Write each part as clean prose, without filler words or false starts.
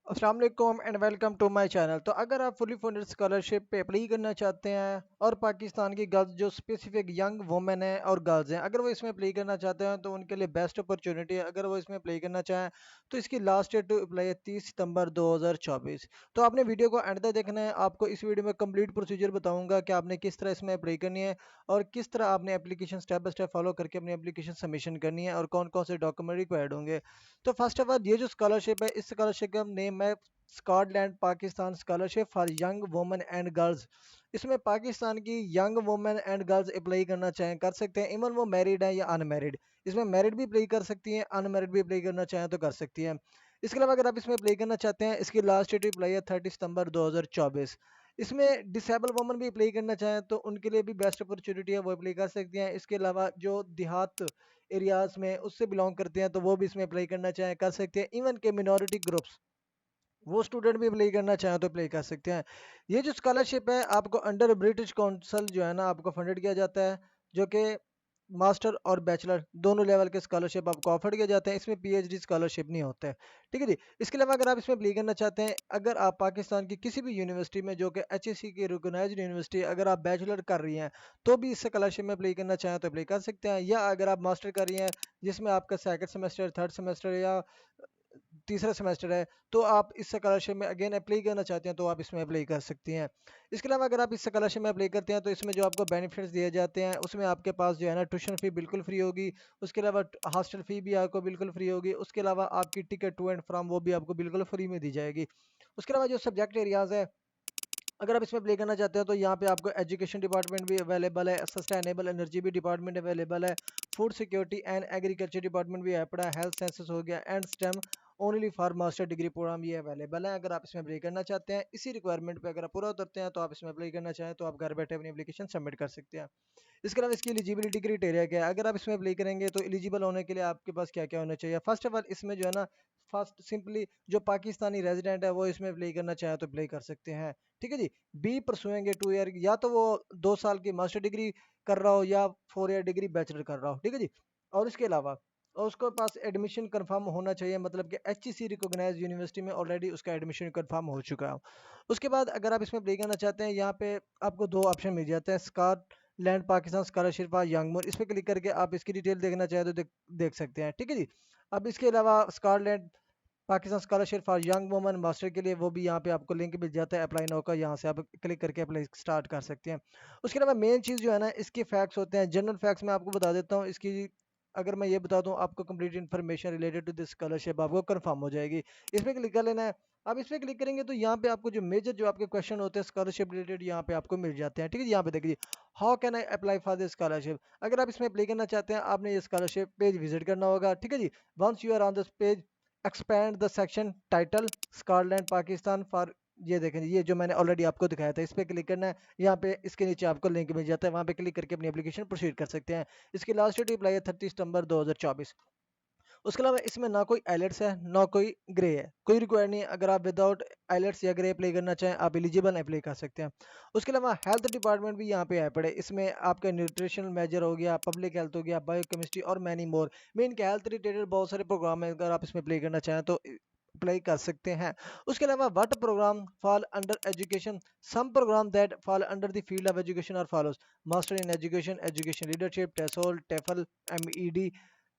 अस्सलाम वालेकुम and welcome to my channel. तो अगर आप फुली फंडेड स्कॉलरशिप पे अप्लाई करना चाहते हैं और पाकिस्तान की गर्ल्स जो स्पेसिफिक यंग वुमेन हैं और गर्ल्स हैं, अगर वो इसमें अप्लाई करना चाहते हैं तो उनके लिए बेस्ट अपॉर्चुनिटी है। अगर वो इसमें अप्लाई करना चाहें तो इसकी लास्ट डेट टू अप्लाई है 30 सितंबर 2024। तो आपने वीडियो को एंड तक देखना है। आपको इस वीडियो में कंप्लीट प्रोसीजर बताऊंगा कि आपने किस तरह इसमें अप्लाई करनी है और किस तरह आपने application step by step follow करके अपनी एप्लीकेशन सबमिशन करनी है और कौन कौन से डॉक्यूमेंट रिक्वायर्ड होंगे। तो फर्स्ट ऑफ ऑल ये जो स्कॉलरशिप है, इस स्कॉलरशिप का नेम है Scotland Pakistan scholarship for young women and girls. इसमें पाकिस्तान की young women and girls apply करना चाहें कर सकते हैं, इवन वो मैरिड है या अनमैरिड। इसमें मैरिड भी अप्लाई कर सकती हैं, अनमैरिड भी अप्लाई करना चाहें तो कर सकती हैं। इसके अलावा अगर आप इसमें अप्लाई करना चाहते हैं, इसकी लास्ट डेट अप्लाई है 30 सितंबर 2024। इसमें डिसेबल वुमन भी अप्लाई करना चाहें तो उनके लिए भी बेस्ट अपॉर्चुनिटी है, वो अप्लाई कर सकती हैं। इसके अलावा जो देहात एरियाज में उससे बिलोंग करते हैं तो वो भी इसमें अप्लाई करना चाहें कर सकते हैं। इवन के मिनॉरिटी ग्रुप्स वो स्टूडेंट भी अप्लाई करना चाहें तो अप्लाई कर सकते हैं। ये जो स्कॉलरशिप है आपको अंडर ब्रिटिश काउंसिल जो है ना आपको फंडेड किया जाता है, जो कि मास्टर और बैचलर दोनों लेवल के स्कॉलरशिप आपको ऑफर किए जाते हैं। इसमें पीएचडी स्कॉलरशिप नहीं होता है। ठीक है जी। इसके अलावा अगर आप इसमें अप्लाई करना चाहते हैं, अगर आप पाकिस्तान की किसी भी यूनिवर्सिटी में जो कि एचएससी की रिकॉग्नाइज्ड यूनिवर्सिटी अगर आप बैचलर कर रही हैं तो भी इस स्कॉलरशिप में अप्लाई करना चाहें तो अप्लाई कर सकते हैं। या अगर आप मास्टर कर रही हैं जिसमें आपका सेकंड सेमेस्टर थर्ड सेमेस्टर या तीसरा सेमेस्टर है तो आप इस स्कॉलरशिप में अगेन अप्लाई करना चाहते हैं तो आप इसमें अप्लाई कर सकती हैं। इसके अलावा अगर आप इस स्कॉलरशिप में अप्लाई करते हैं तो इसमें जो आपको बेनिफिट्स दिए जाते हैं उसमें आपके पास जो है ना ट्यूशन फ़ी बिल्कुल फ्री होगी। उसके अलावा हॉस्टल फ़ी भी आपको बिल्कुल फ्री होगी। उसके अलावा आपकी टिकट टू एंड फ्रॉम वो भी आपको बिल्कुल फ्री में दी जाएगी। उसके अलावा जो सब्जेक्ट एरियाज़ है, अगर आप इसमें अप्लाई करना चाहते हैं तो यहाँ पे आपको एजुकेशन डिपार्टमेंट भी अवेलेबल है, सस्टेनेबल एनर्जी भी डिपार्टमेंट अवेलेबल है, food security and agriculture department भी है पड़ा, हेल्थ साइंसेस हो गया and STEM only for master degree programme ये अवेलेबल है। अगर आप इसमें अप्लाई करना चाहते हैं इसी रिक्वायरमेंट पे अगर आप पूरा उतरते हैं तो आप इसमें अप्लाई करना चाहें तो आप घर बैठे अपनी एप्लीकेशन सबमिट कर सकते हैं। इसके अलावा इसकी एलिजिबिलिटी क्राइटेरिया क्या है, अगर आप इसमें अप्लाई करेंगे तो एलिजिबल होने के लिए आपके पास क्या क्या होना चाहिए। फर्स्ट ऑफ ऑल इसमें जो है ना फर्स्ट सिंपली जो पाकिस्तानी रेजिडेंट है वो इसमें अप्लाई करना चाहे तो अप्लाई कर सकते हैं। ठीक है जी। बी परसुएंगे 2 ईयर, या तो वो 2 साल की मास्टर डिग्री कर रहा हो या 4 ईयर डिग्री बैचलर कर रहा हो। ठीक है जी। और इसके अलावा और उसके पास एडमिशन कंफर्म होना चाहिए, मतलब कि एचईसी रिकॉग्नाइज्ड यूनिवर्सिटी में ऑलरेडी उसका एडमिशन कंफर्म हो चुका है। उसके बाद अगर आप इसमें अप्लाई करना चाहते हैं, यहाँ पे आपको दो ऑप्शन मिल जाते हैं, Scotland Pakistan scholarship for young more. इस पर क्लिक करके आप इसकी डिटेल देखना चाहें तो देख सकते हैं। ठीक है जी। अब इसके अलावा Scotland Pakistan scholarship for young woman master के लिए वो भी यहाँ पे आपको लिंक मिल जाता है अप्लाई नाउ का, यहाँ से आप क्लिक करके अप्लाई स्टार्ट कर सकते हैं। उसके अलावा मेन चीज़ जो है ना इसके फैक्ट्स होते हैं, जनरल फैक्ट्स मैं आपको बता देता हूँ। इसकी अगर मैं ये बता दूं आपको complete information related to this scholarship आपको कंफर्म हो जाएगी। इस पर क्लिक कर लेना है। अब इस पर क्लिक करेंगे तो यहाँ पे आपको जो मेजर जो आपके क्वेश्चन होते हैं स्कॉलरशिप रिलेटेड यहाँ पे आपको मिल जाते हैं। ठीक है, यहाँ पे देखिए how can I apply for this scholarship. अगर आप इसमें अप्लाई करना चाहते हैं आपने ये स्कॉलरशिप पेज विजिट करना होगा। ठीक है जी। Once you are on this page expand the section title Scotland Pakistan for, ये देखें ये जो मैंने ऑलरेडी आपको दिखाया था, इस पर क्लिक करना है। यहाँ पे इसके नीचे आपको लिंक मिल जाता है, वहाँ पे क्लिक करके अपनी एप्लीकेशन प्रोसीड कर सकते हैं। इसकी लास्ट डेट अप्लाई है 30 सितंबर 2024। उसके अलावा इसमें ना कोई आइलेट्स है ना कोई ग्रे है, कोई रिक्वायर नहीं है। अगर आप विदाउट आइलेट्स या ग्रे अप्लाई करना चाहें आप एलिजिबल अप्लाई कर सकते हैं। उसके अलावा हेल्थ डिपार्टमेंट भी यहाँ पे है पड़े, इसमें आपका न्यूट्रिशनल मेजर हो गया, पब्लिक हेल्थ हो गया, बायोकेमिस्ट्री और मैनी मोर। मेन के हेल्थ रिलेटेड बहुत सारे प्रोग्राम है, अगर आप इसमें अप्लाई करना चाहें तो अप्लाई कर सकते हैं। उसके अलावा what program fall under education, some program that fall under the field of education और follows master in education, education leadership, TESOL, TEFL, MEd,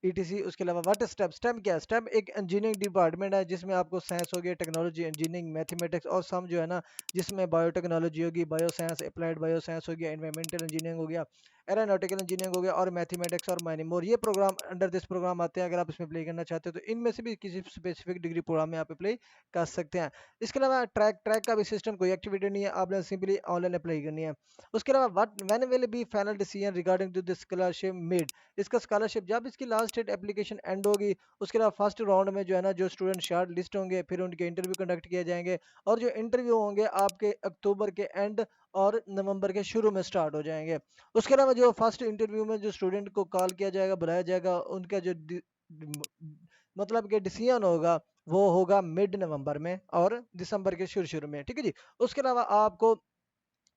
ETC. उसके अलावा व्हाट स्टेम, स्टेम क्या है, स्टेम एक इंजीनियरिंग डिपार्टमेंट है जिसमें आपको साइंस हो गया, टेक्नोलॉजी, इंजीनियरिंग, मैथमेटिक्स और सम जो है ना जिसमें बायोटेक्नोलॉजी होगी, bio science, applied bio science हो गया, एनवायरमेंटल इंजीनियरिंग हो गया, एरोनॉटिकल इंजीनियरिंग हो गया और मैथमेटिक्स और मैनी मोर। ये प्रोग्राम अंडर दिस प्रोग्राम आते हैं। अगर आप इसमें अप्लाई करना चाहते हो तो इनमें से भी किसी स्पेसिफिक डिग्री प्रोग्राम में आप अप्लाई कर सकते हैं। इसके अलावा ट्रैक ट्रैक का भी सिस्टम कोई एक्टिविटी नहीं है, आपने सिंपली ऑनलाइन अप्लाई करनी है। उसके अलावा what when will be final decision regarding to this scholarship made, इसका स्कॉलरशिप जब इसकी लास्ट डेट एप्लीकेशन एंड होगी उसके बाद फर्स्ट राउंड में जो है ना जो स्टूडेंट शॉर्ट लिस्ट होंगे फिर उनके इंटरव्यू कंडक्ट किए जाएंगे और जो इंटरव्यू होंगे आपके अक्टूबर के एंड और नवंबर के शुरू में स्टार्ट हो जाएंगे। उसके अलावा जो फर्स्ट इंटरव्यू में जो स्टूडेंट को कॉल किया जाएगा बुलाया जाएगा उनका जो मतलब कि डिसीजन होगा वो होगा मिड नवंबर में और दिसंबर के शुरू शुरू में। ठीक है जी। उसके अलावा आपको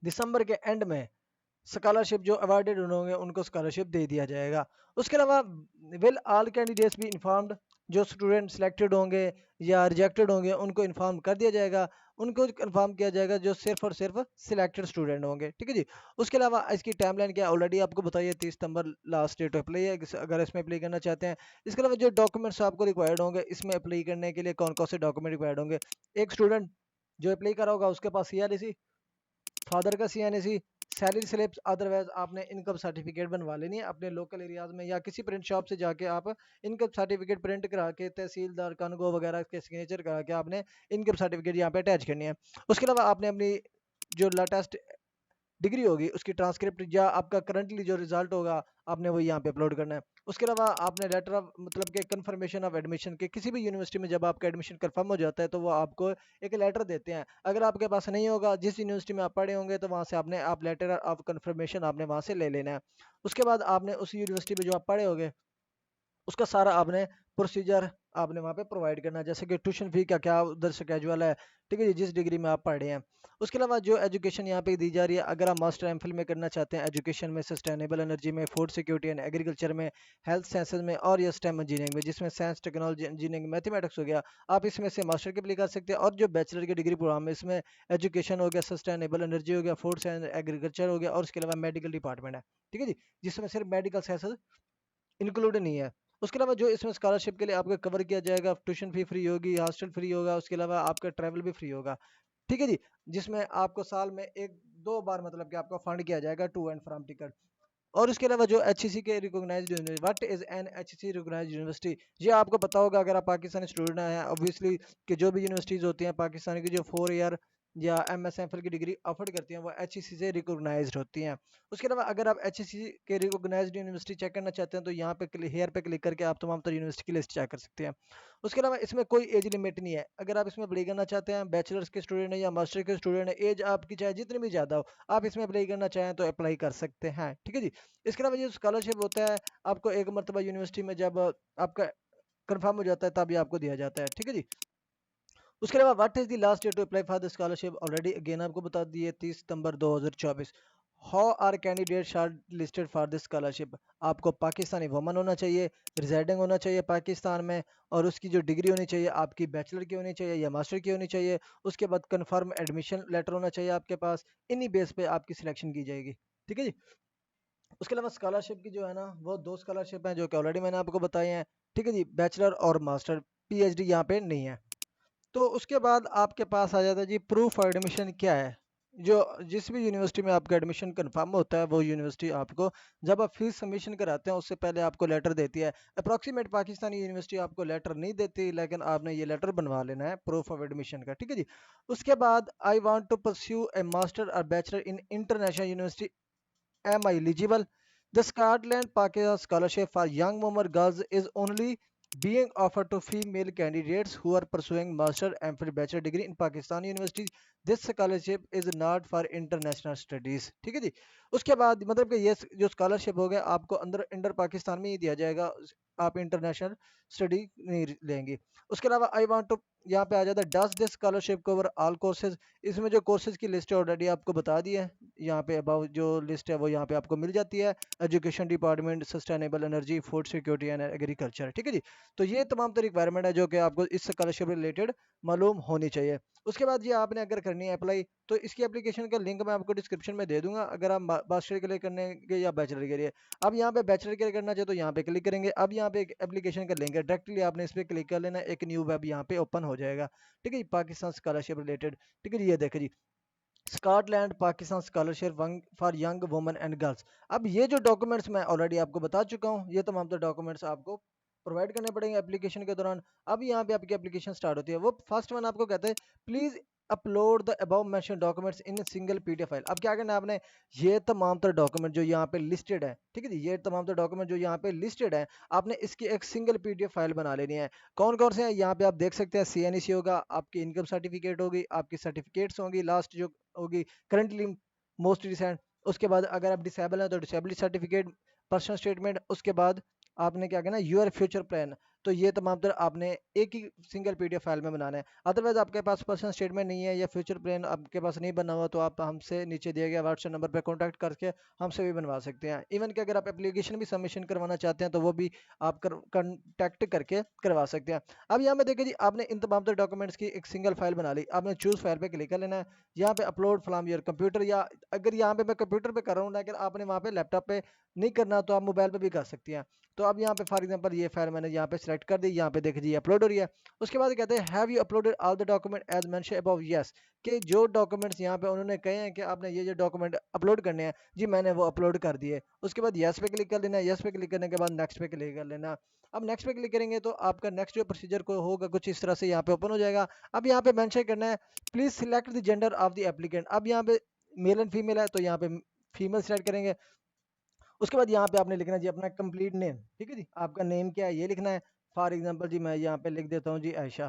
दिसंबर के एंड में स्कॉलरशिप जो अवार्डेड होंगे उनको स्कॉलरशिप दे दिया जाएगा। उसके अलावा will all candidates be informed, जो स्टूडेंट सिलेक्टेड होंगे या रिजेक्टेड होंगे उनको इन्फॉर्म कर दिया जाएगा, उनको कन्फर्म किया जाएगा जो सिर्फ और सिर्फ सिलेक्टेड स्टूडेंट होंगे, ठीक है जी। उसके अलावा इसकी टाइमलाइन क्या ऑलरेडी आपको बताइए, 30 सितंबर लास्ट डेट अप्लाई है अगर इसमें अप्लाई करना चाहते हैं। इसके अलावा जो डॉक्यूमेंट्स आपको रिक्वायर्ड होंगे इसमें अप्लाई करने के लिए, कौन कौन से डॉक्यूमेंट रिक्वायर्ड होंगे। एक स्टूडेंट जो अप्लाई करा होगा उसके पास CREC, फादर का CNAC, सैलरी स्लिप्स, अदरवाइज आपने इनकम सर्टिफिकेट बनवा लेनी है अपने लोकल एरियाज में या किसी प्रिंट शॉप से जाके आप इनकम सर्टिफिकेट प्रिंट करा के तहसीलदार कानगो वगैरह के सिग्नेचर करा के आपने इनकम सर्टिफिकेट यहाँ पे अटैच करनी है। उसके अलावा आपने अपनी जो लेटेस्ट डिग्री होगी उसकी ट्रांसक्रिप्ट या आपका करंटली जो रिजल्ट होगा आपने वो यहाँ पे अपलोड करना है। उसके अलावा आपने लेटर ऑफ मतलब के कंफर्मेशन ऑफ एडमिशन के, किसी भी यूनिवर्सिटी में जब आपका एडमिशन कंफर्म हो जाता है तो वो आपको एक लेटर देते हैं। अगर आपके पास नहीं होगा, जिस यूनिवर्सिटी में आप पढ़े होंगे तो वहाँ से आपने आप लेटर ऑफ कंफर्मेशन आपने वहाँ से ले लेना है। उसके बाद आपने उस यूनिवर्सिटी में जो आप पढ़े होंगे उसका सारा आपने प्रोसीजर आपने वहाँ पे प्रोवाइड करना है, जैसे कि ट्यूशन फी का क्या उधर से कैजुअल है, ठीक है जी, जिस डिग्री में आप पढ़ रहे हैं। उसके अलावा जो एजुकेशन यहाँ पे दी जा रही है, अगर आप मास्टर एमफिल में करना चाहते हैं एजुकेशन में, सस्टेनेबल एनर्जी में, फूड सिक्योरिटी एंड एग्रीकल्चर में, हेल्थ साइंसेज में और या स्टेम इंजीनियरिंग में, जिसमें साइंस टेक्नोलॉजी इंजीनियरिंग मैथमेटिक्स हो गया, आप इसमें से मास्टर की अप्लाई कर सकते हैं। और जो बैचलर की डिग्री प्रोग्राम है इसमें एजुकेशन हो गया, सस्टेनेबल एनर्जी हो गया, फूड एंड एग्रीकल्चर हो गया और उसके अलावा मेडिकल डिपार्टमेंट है, ठीक है जी, जिसमें सिर्फ मेडिकल साइंसेज इंक्लूड नहीं है। उसके अलावा जो इसमें स्कॉलरशिप के लिए आपको कवर किया जाएगा, ट्यूशन फी फ्री होगी, हॉस्टल फ्री होगा, उसके अलावा आपका ट्रैवल भी फ्री होगा, ठीक है जी। जिसमें आपको साल में एक दो बार मतलब कि आपको फंड किया जाएगा टू एंड फ्रॉम टिकट। और उसके अलावा जो HEC के recognised university, what is an HEC recognised university, ये आपको पता होगा अगर आप पाकिस्तानी स्टूडेंट हैं ऑब्वियसली, कि जो भी यूनिवर्सिटीज़ होती हैं पाकिस्तान की जो 4 ईयर या MS की डिग्री ऑफर करती हैं वो HEC से रिकॉग्नाइज्ड होती हैं। उसके अलावा अगर आप HEC के रिकॉग्नाइज्ड यूनिवर्सिटी चेक करना चाहते हैं तो यहाँ पे हेयर पे क्लिक करके आप तमाम तर यूनिवर्सिटी की लिस्ट चेक कर सकते हैं। उसके अलावा इसमें कोई एज लिमिट नहीं है, अगर आप इसमें अप्लाई करना चाहते हैं, बैचलर्स के स्टूडेंट हैं या मास्टर के स्टूडेंट हैं, एज आपकी चाहे जितनी भी ज़्यादा हो, आप इसमें अप्लाई करना चाहें तो अप्लाई कर सकते हैं, ठीक है जी। इसके अलावा जो स्कॉलरशिप होता है आपको एक मरतबा यूनिवर्सिटी में जब आपका कंफर्म हो जाता है तभी आपको दिया जाता है, ठीक है जी। उसके अलावा what is the last date to apply for the scholarship, already again आपको बता दिए 30 सितंबर 2024। How are candidate shortlisted for this scholarship, आपको पाकिस्तानी वुमन होना चाहिए, रिजाइडिंग होना चाहिए पाकिस्तान में, और उसकी जो डिग्री होनी चाहिए आपकी बैचलर की होनी चाहिए या मास्टर की होनी चाहिए। उसके बाद कंफर्म एडमिशन लेटर होना चाहिए आपके पास, इन्हीं बेस पे आपकी सिलेक्शन की जाएगी, ठीक है जी। उसके अलावा स्कॉलरशिप की जो है ना वो दो स्कॉलरशिप हैं जो कि ऑलरेडी मैंने आपको बताए हैं, ठीक है जी, बैचलर और मास्टर, PhD यहाँ पे नहीं है। तो उसके बाद आपके पास आ जाता है जी प्रूफ ऑफ एडमिशन क्या है। जो जिस भी यूनिवर्सिटी में आपका एडमिशन कंफर्म होता है वो यूनिवर्सिटी आपको जब आप फीस सबमिशन कराते हैं उससे पहले आपको लेटर देती है। अप्रॉक्सीमेट पाकिस्तानी यूनिवर्सिटी आपको लेटर नहीं देती, लेकिन आपने ये लेटर बनवा लेना है प्रूफ ऑफ एडमिशन का, ठीक है जी। उसके बाद I want to pursue a master और bachelor in international university, am I eligible? The Scotland Pakistan Scholarship for Young Women Girls is only being offered to female candidates who are pursuing master and फिर bachelor degree in Pakistan universities. This scholarship is not for international studies. ठीक है जी। उसके बाद मतलब कि ये जो स्कॉलरशिप हो गया आपको अंदर इंडर पाकिस्तान में ही दिया जाएगा, आप इंटरनेशनल स्टडी नहीं लेंगे। उसके अलावा आई वांट टू यहाँ पे आ जाता है does this scholarship cover all courses, इसमें जो कोर्सेज की लिस्ट है ऑलरेडी आपको बता दी है, यहाँ पे अबाउट जो लिस्ट है वो यहाँ पे आपको मिल जाती है, education department, sustainable energy, food security and agriculture, ठीक है जी। तो ये तमाम तो रिक्वायरमेंट है जो कि आपको इस स्कॉलरशिप रिलेटेड मालूम होनी चाहिए। उसके बाद ये आपने अगर करनी है अप्लाई तो इसकी एप्लीकेशन का लिंक मैं आपको डिस्क्रिप्शन में दे दूंगा, अगर आप मास्टर के लिए करने के या बैचलर के लिए। अब यहाँ पे बैचलर के लिए करना चाहे तो यहाँ पे क्लिक करेंगे, अब यहाँ पे एक एप्लीकेशन का लिंक है, डायरेक्टली आपने इस पर क्लिक कर लेना, एक न्यू वेब यहाँ पे ओपन हो जाएगा, ठीक है जी, पाकिस्तान स्कॉलरशिप रिलेटेड, ठीक है जी। ये देखे जी, Scotland Pakistan scholarship for young women and girls. अब ये जो डॉक्यूमेंट्स मैं ऑलरेडी आपको बता चुका हूँ, ये तमाम तो डॉक्यूमेंट्स आपको प्रोवाइड करने पड़ेंगे एप्लीकेशन के दौरान। अब यहाँ पे आपकी एप्लीकेशन स्टार्ट होती है, वो फर्स्ट वन आपको कहते हैं please upload the above mention documents in single PDF file. अब क्या करना है आपने, ये तमाम तर डॉक्यूमेंट जो यहाँ पे लिस्टेड है, ठीक है जी, ये तमाम तर डॉक्यूमेंट जो यहाँ पे लिस्टेड है आपने इसकी एक सिंगल PDF फाइल बना लेनी है। कौन कौन से हैं यहाँ पे आप देख सकते हैं, CNEC होगा, आपकी इनकम सर्टिफिकेट होगी, आपकी सर्टिफिकेट्स होंगी लास्ट जो होगी करंटली मोस्ट रिसेंट। उसके बाद अगर आप डिसेबल हैं तो डिसेबिलिटी सर्टिफिकेट, पर्सनल स्टेटमेंट। उसके बाद आपने क्या करना है, यूर फ्यूचर प्लान, तो ये तमाम तर आपने एक ही सिंगल पीडीएफ फाइल में बनाना है। अदरवाइज आपके पास पर्सनल स्टेटमेंट नहीं है या फ्यूचर प्लान आपके पास नहीं बना हुआ, तो आप हमसे नीचे दिए गए व्हाट्सएप नंबर पर कॉन्टैक्ट करके हमसे भी बनवा सकते हैं। इवन कि अगर आप एप्लीकेशन भी सबमिशन करवाना चाहते हैं तो वो भी आप कॉन्टैक्ट करके करवा सकते हैं। अब यहाँ पे देखिए जी, आपने इन तमाम तर डॉक्यूमेंट्स की एक सिंगल फाइल बना ली, आपने चूज फाइल पे क्लिक कर लेना है। यहाँ पे अपलोड फ्रॉम योर कंप्यूटर, या अगर यहाँ पे मैं कंप्यूटर पे कर रहा हूँ लेकिन आपने वहाँ पे लैपटॉप पे नहीं करना तो आप मोबाइल पे भी कर सकती हैं। तो अब यहाँ पे फॉर एग्जांपल ये फाइल मैंने यहाँ पे सिलेक्ट कर दी, यहाँ पे देखिए जी अपलोड हो रही है। उसके बाद कहते हैं have you uploaded all the document as mention above, yes, कि जो डॉक्यूमेंट्स यहाँ पे उन्होंने कहे हैं कि आपने ये डॉक्यूमेंट अपलोड करने हैं, जी मैंने वो अपलोड कर दिए। उसके बाद यस पे क्लिक कर लेना है, यस पे क्लिक करने के बाद नेक्स्ट पे क्लिक कर लेना। अब नेक्स्ट पे क्लिक करेंगे तो आपका नेक्स्ट जो प्रोसीजर को होगा कुछ इस तरह से यहाँ पे ओपन हो जाएगा। अब यहाँ पे मेंशन करना है please select the gender of the applicant. अब यहाँ पे मेल एंड फीमेल है तो यहाँ पे फीमेल सेलेक्ट करेंगे। उसके बाद यहाँ पे आपने लिखना है जी अपना कंप्लीट नेम, ठीक है जी, आपका नेम क्या है ये लिखना है। फॉर एग्जांपल जी मैं यहाँ पे लिख देता हूँ जी आयशा,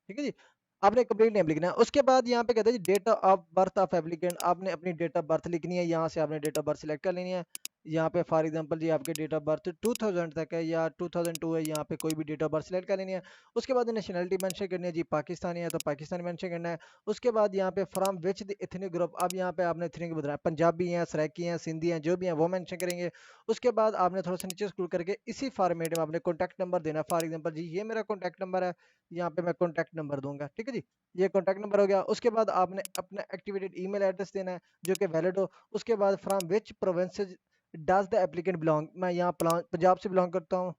ठीक है जी। आपने कंप्लीट नेम लिखना है। उसके बाद यहाँ पे कहते हैं जी date of birth of applicant, आपने अपनी डेट ऑफ बर्थ लिखनी है। यहाँ से आपने डेट ऑफ बर्थ सिलेक्ट कर लेनी है। यहाँ पे फॉर एग्जांपल जी आपके डेट ऑफ बर्थ 2000 तक है या 2002 है, यहाँ पे कोई भी डेट ऑफ बर्थ सिलेक्ट कर लेनी है। उसके बाद नेशनलिटी मेंशन करनी है जी, पाकिस्तानी है तो पाकिस्तानी मेंशन करना है। उसके बाद यहाँ पे from which the ethnic group, अब यहाँ पे आपने एथनिक बताना है, पंजाबी हैं, सराइकी हैं, सिंधी हैं, जो भी हैं वो मेंशन करेंगे। उसके बाद आपने थोड़ा सा नीचे स्क्रॉल करके इसी फॉर्मेट में आपने कॉन्टैक्ट नंबर देना है। फॉर एग्जांपल जी ये मेरा कॉन्टैक्ट नंबर है, यहाँ पे मैं कॉन्टैक्ट नंबर दूंगा, ठीक है जी। ये कॉन्टैक्ट नंबर हो गया। उसके बाद आपने अपना एक्टिवेटेड ईमेल एड्रेस देना है जो कि वैलिड हो। उसके बाद from which provinces does the applicant belong, मैं यहाँ पंजाब से बिलोंग करता हूँ,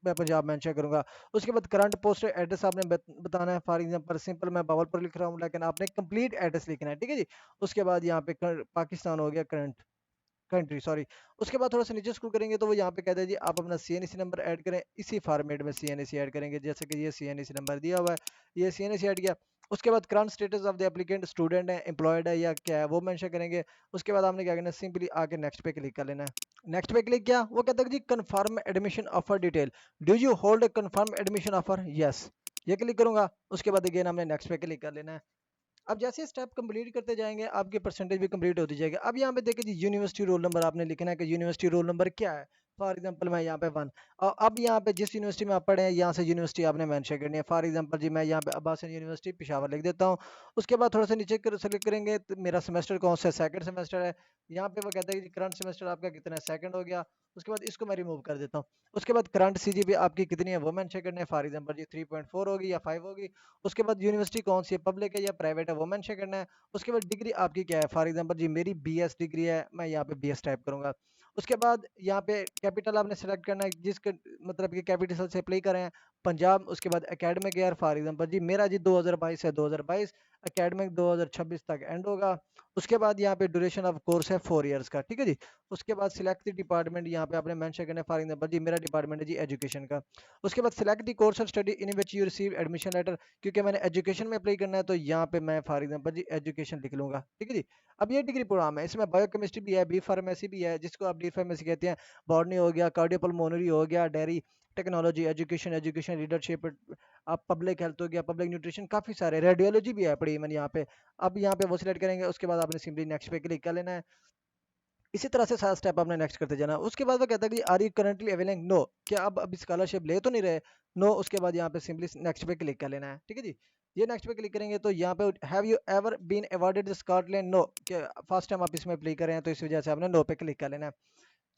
मैं पंजाब मेंशन करूंगा। उसके बाद करंट पोस्टल एड्रेस आपने बताना है। फॉर एग्जांपल सिंपल मैं बावलपुर लिख रहा हूँ लेकिन आपने कंप्लीट एड्रेस लिखना है, ठीक है जी। उसके बाद यहाँ पे पाकिस्तान हो गया, करंट कंट्री सॉरी। उसके बाद थोड़ा सा नीचे स्क्रॉल करेंगे तो वो यहाँ पे कहता है जी आप अपना सीएनसी नंबर ऐड करें। इसी फॉर्मेट में सीएनसी ऐड करेंगे, जैसे कि ये सीएनसी नंबर दिया हुआ है, ये सीएनसी ऐड किया। उसके बाद current status of the applicant student है, एम्प्लॉयड है या क्या है वो मेंशन करेंगे। उसके बाद आपने क्या करना है, सिंपली आके नेक्स्ट पे क्लिक कर लेना है। नेक्स्ट पे क्लिक किया, वो कहता है जी confirm admission offer detail, do you hold confirm admission offer, yes, ये क्लिक करूंगा। उसके बाद अगेन हमने नेक्स्ट पे क्लिक कर लेना है। अब जैसे स्टेप कंप्लीट करते जाएंगे आपकी परसेंटेज भी कंप्लीट होती जाएगी। अब यहाँ पे देखिए जी यूनिवर्सिटी रोल नंबर आपने लिखना है कि यूनिवर्सिटी रोल नंबर क्या है। फॉर एग्जांपल मैं यहाँ पे 1, और अब यहाँ पे जिस यूनिवर्सिटी में आप पढ़े हैं यहाँ से यूनिवर्सिटी आपने मेंशन करनी है। फॉर एग्जांपल जी मैं यहाँ पे अब्बासियन यूनिवर्सिटी पेशावर लिख देता हूँ। उसके बाद थोड़ा सा नीचे सेलेक्ट करेंगे तो मेरा सेमेस्टर कौन सा, सेकंड सेमेस्टर है। यहाँ पे वो कहता है कि करंट सेमेस्टर आपका कितना है, सेकंड हो गया। उसके बाद इसको मैं रिमूव कर देता हूँ। उसके बाद करंट सीजीपी आपकी कितनी है वो मेंशन करना है। फॉर एग्जांपल जी 3.4 होगी या 5 होगी। उसके बाद यूनिवर्सिटी कौन सी है, पब्लिक है या प्राइवेट है वो मेंशन करना है। उसके बाद डिग्री आपकी क्या है, फॉर एग्जांपल जी मेरी बीएस डिग्री है, मैं यहाँ पे बीएस टाइप करूंगा। उसके बाद यहाँ पे कैपिटल आपने सेलेक्ट करना है, मतलब कि कैपिटल से अप्लाई करें पंजाब। उसके बाद एकेडमिक ईयर फॉर एग्जांपल जी मेरा जी 2022 है, 2022 एकेडमिक 2026 तक एंड होगा। उसके बाद यहाँ पे ड्यूरेशन ऑफ कोर्स है 4 इयर्स का, ठीक है जी। उसके बाद सिलेक्ट द डिपार्टमेंट, यहाँ पे आपने मेंशन करना है। फॉर एग्जांपल जी मेरा डिपार्टमेंट है जी एजुकेशन का। उसके बाद select the course of study in which you receive admission letter, क्योंकि मैंने एजुकेशन में अप्लाई करना है तो यहाँ पे मैं फॉर एग्जांपल जी एजुकेशन लिख लूंगा, ठीक है जी। अब ये डिग्री प्रोग्राम है, इसमें बायोकेमिस्ट्री भी है, बी फार्मेसी भी है जिसको आप डी फार्मेसी कहते हैं, बॉटनी हो गया, कार्डियोपल्मोनरी हो गया, dairy technology, education education leadership, आप पब्लिक हेल्थ हो गया, पब्लिक न्यूट्रिशन, काफी सारे, रेडियोलॉजी भी है पड़ी मैंने यहाँ पे। अब यहाँ पे वो सिलेक्ट करेंगे। उसके बाद आपने सिंपली नेक्स्ट पे क्लिक कर लेना है। इसी तरह से सारा स्टेप आपने नेक्स्ट करते जाना। उसके बाद वो कहता है कि are you currently availing, no, क्या आप अभी स्कॉलरशिप ले तो नहीं रहे, नो। उसके बाद यहाँ पे सिंपली नेक्स्ट पे क्लिक कर लेना है, ठीक है जी। ये नेक्स्ट पे क्लिक करेंगे तो यहाँ पे have you ever been awarded Scotland, no, क्या फर्स्ट टाइम आप इसमें अप्लाई कर रहे हैं तो इस वजह से आपने नो पे क्लिक कर लेना है।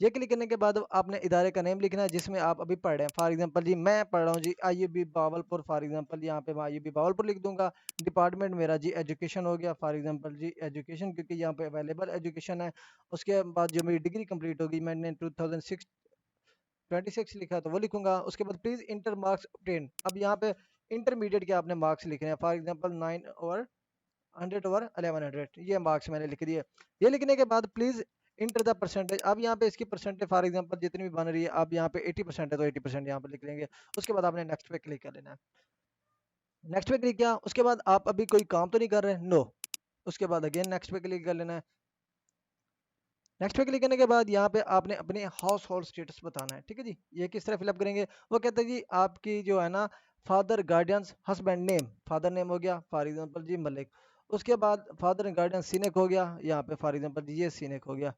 ये क्लिक करने के बाद आपने इदारे का नेम लिखना है जिसमें आप अभी पढ़ रहे हैं। फॉर एग्जांपल जी मैं पढ़ रहा हूँ जी आईयूबी बावलपुर, फॉर एग्जांपल यहाँ पे मैं आईयूबी बावलपुर लिख दूंगा। डिपार्टमेंट मेरा जी एजुकेशन हो गया, फॉर एग्जांपल जी एजुकेशन, क्योंकि यहाँ पे अवेलेबल एजुकेशन है। उसके बाद जो मेरी डिग्री कंप्लीट होगी, मैंने 2026 लिखा तो वो लिखूंगा। उसके बाद प्लीज इंटर मार्क्स obtain, अब यहाँ पे इंटरमीडिएट के आपने मार्क्स लिखने हैं। फॉर एग्जांपल 9/100/1100, ये मार्क्स मैंने लिख दिए। ये लिखने के बाद प्लीज इंटर द परसेंटेज, अब यहाँ पे इसकी परसेंटेज फॉर एग्जांपल जितनी भी बन रही है, अब यहाँ पे 80% है तो 80% यहाँ पे लिख लेंगे। उसके बाद आपने नेक्स्ट पे क्लिक कर लेना है। नेक्स्ट पे क्लिक किया, उसके बाद आप अभी कोई काम तो नहीं कर रहे, नो। उसके बाद अगेन नेक्स्ट पे क्लिक कर लेना है। नेक्स्ट पे क्लिक करने के बाद यहाँ पे आपने अपने हाउस होल्ड स्टेटस बताना है, ठीक है जी। ये किस तरह फिलअप करेंगे, वो कहते हैं जी आपकी जो है ना father guardians husband name, father name हो गया फॉर एग्जांपल जी मलिक। उसके बाद फादर गार्डियन सीनेक हो गया, यहाँ पे फॉर एग्जांपल जी ये सीनेक हो गया,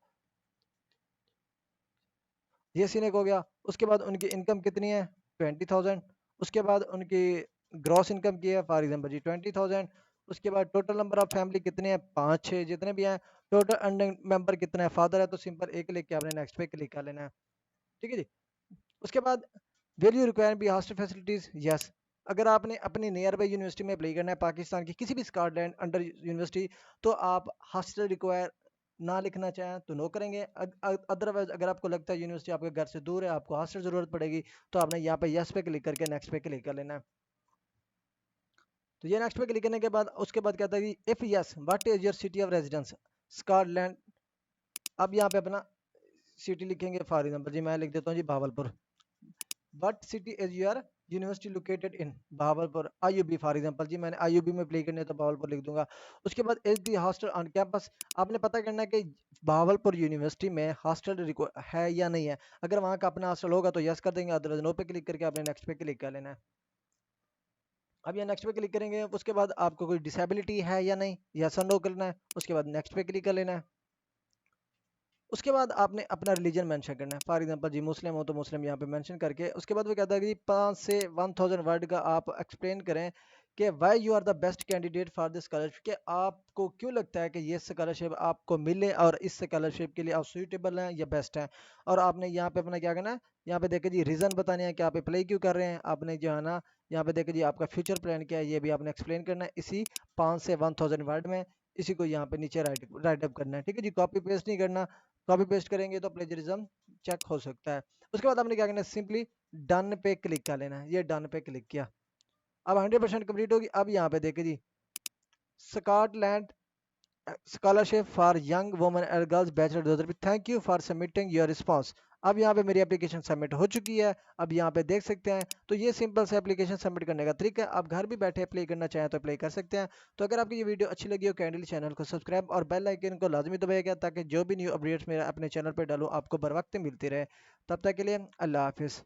ये सीनेक हो गया। उसके बाद उनकी इनकम कितनी है, 20,000। उसके बाद उनकी ग्रॉस इनकम की है फॉर एग्जांपल जी 20,000। उसके बाद टोटल नंबर ऑफ फैमिली कितने हैं, 5 6 जितने भी हैं। टोटल अर्निंग मेंबर कितना है, फादर है तो सिंपल एक लिख के आपने नेक्स्ट पे क्लिक कर लेना है। ठीक है जी। उसके बाद will you require be hostel facilities, yes. अगर आपने अपनी नियर बाई यूनिवर्सिटी में अप्लाई करना है पाकिस्तान की किसी भी स्कॉटलैंड अंडर यूनिवर्सिटी, तो आप हॉस्टल रिक्वायर ना लिखना चाहें तो नो करेंगे। अदरवाइज अगर आपको लगता है यूनिवर्सिटी आपके घर से दूर है, आपको हॉस्टल जरूरत पड़ेगी, तो आपने यहाँ पे यस पे क्लिक करके नेक्स्ट पे क्लिक कर लेना है। तो ये नेक्स्ट पे क्लिक करने के बाद उसके बाद कहता है कि if yes what is your city of residence, Scotland. अब यहाँ पे अपना सिटी लिखेंगे, फॉर एग्जांपल जी मैं लिख देता हूँ जी Bahawalpur. What city is your university located in, Bahawalpur IUB for example जी मैंने आईयूबी में अप्लाई करने तो भावलपुर लिख दूंगा। उसके बाद is the hostel on campus, आपने पता करना है कि भावलपुर यूनिवर्सिटी में हॉस्टल है या नहीं है। अगर वहाँ का अपना हॉस्टल होगा तो यस कर देंगे, अदरवाइज नो पे क्लिक करके आपने नेक्स्ट पे क्लिक कर लेना है। अब यहाँ नेक्स्ट पे क्लिक करेंगे, उसके बाद आपको कोई डिसेबिलिटी है या नहीं, यस और नो करना है। उसके बाद नेक्स्ट पे क्लिक कर लेना है। उसके बाद आपने अपना रिलीजन मेंशन करना है, फॉर एग्जांपल जी मुस्लिम हो तो मुस्लिम यहाँ पे मेंशन करके उसके बाद वो कहता है कि 5 से 1,000 वर्ड का आप एक्सप्लेन करें कि why you are the best candidate for this scholarship, कि आपको क्यों लगता है कि ये स्कॉलरशिप आपको मिले और इस स्कॉलरशिप के लिए आप सुइटेबल हैं या बेस्ट हैं। और आपने यहाँ पे अपना क्या करना है, यहाँ पे देखे जी रीज़न बताने हैं कि आप अप्लाई क्यों कर रहे हैं। आपने जो है ना यहाँ पे देखे जी आपका फ्यूचर प्लान क्या है, ये भी आपने एक्सप्लेन करना है इसी 5 से 1,000 वर्ड में। इसी को यहाँ पे नीचे राइट अप करना है। ठीक है जी, कॉपी पेस्ट नहीं करना। कॉपी पेस्ट करेंगे तो प्लेजरिज्म चेक हो सकता है। उसके बाद हमने क्या करना है, सिंपली डन पे क्लिक कर लेना है। ये डन पे क्लिक किया, अब 100% कंप्लीट होगी। अब यहाँ पे देखिए जी Scotland scholarship for young women and girls bachelor 2020, thank you for submitting your response. अब यहाँ पे मेरी एप्लीकेशन सबमिट हो चुकी है, अब यहाँ पे देख सकते हैं। तो ये सिंपल से एप्लीकेशन सबमिट करने का तरीका है, आप घर भी बैठे अप्लाई करना चाहें तो अप्लाई कर सकते हैं। तो अगर आपकी ये वीडियो अच्छी लगी हो कैंडली चैनल को सब्सक्राइब और बेल आइकन को लाजमी दबाइएगा, ताकि जो भी न्यू अपडेट्स मेरा अपने चैनल पर डालूँ आपको बर वक्त मिलती रहे। तब तक के लिए अल्लाह हाफिज़।